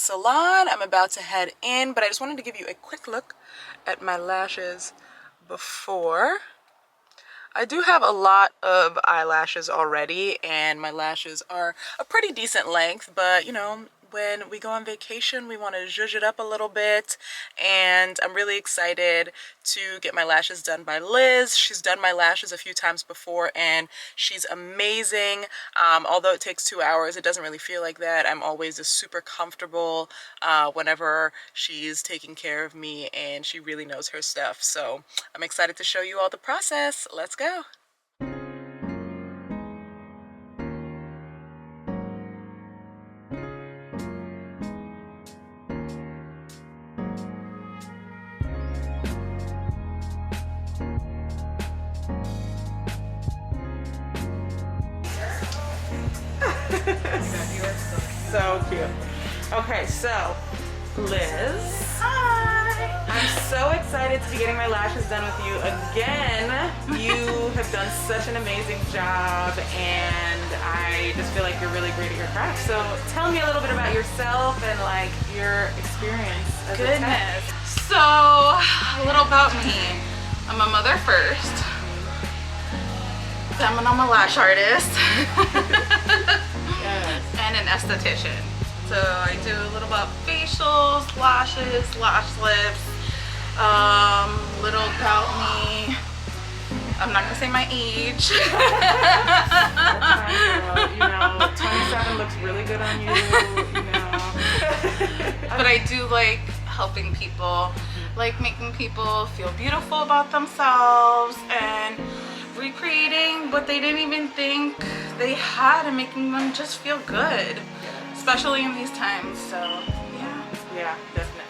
salon. I'm about to head in, but I just wanted to give you a quick look at my lashes before. I do have a lot of eyelashes already, and my lashes are a pretty decent length, but you know, when we go on vacation, we want to zhuzh it up a little bit, and I'm really excited to get my lashes done by Liz. She's done my lashes a few times before, and she's amazing. Although it takes 2 hours, it doesn't really feel like that. I'm always just super comfortable whenever she's taking care of me, and she really knows her stuff. So I'm excited to show you all the process. Let's go. So cute. Okay, so Liz. Hi! I'm so excited to be getting my lashes done with you again. You have done such an amazing job, and I just feel like you're really great at your craft. So tell me a little bit about yourself and like your experience as a tech. So, a little about me. I'm a mother first. Then I'm a lash artist. Yes. And an esthetician. So I do a little about facials, lashes, lash lifts, little about me. I'm not gonna say my age. You know, 27 looks really good on you, you know. But I do like helping people, like making people feel beautiful about themselves and recreating what they didn't even think they had and making them just feel good, especially in these times. So Yeah, definitely.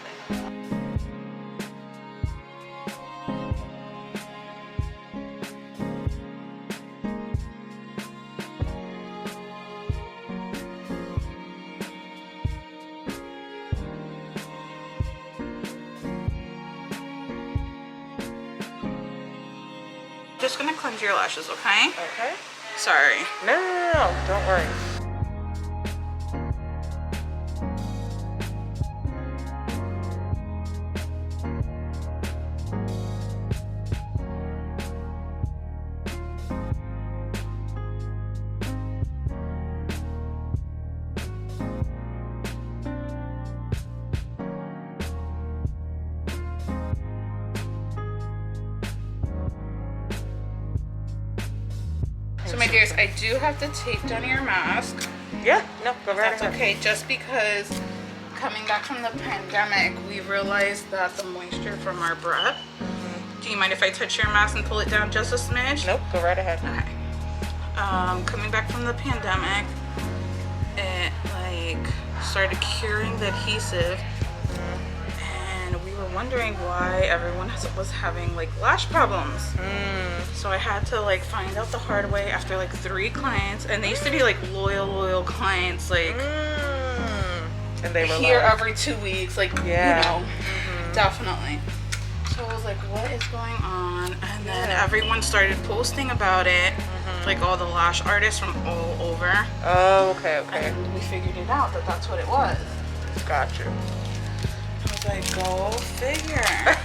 just gonna cleanse your lashes, okay? Okay. Sorry. No, don't worry. So my dears, I do have to tape down your mask. Yeah, no, go right That's ahead. okay, just because coming back from the pandemic, we realized that the moisture from our breath. Do you mind if I touch your mask and pull it down just a smidge? Nope, go right ahead. Okay. Coming back from the pandemic, it like started curing the adhesive, and we were wondering why everyone was having like lash problems. So I had to like find out the hard way after like 3 clients, and they used to be like loyal clients, like and they were here like, every 2 weeks, like Yeah. you know, definitely. So I was like, what is going on? And then everyone started posting about it, like all the lash artists from all over. Oh, okay, okay. And we figured it out that that's what it was. Got you. I was like, go figure.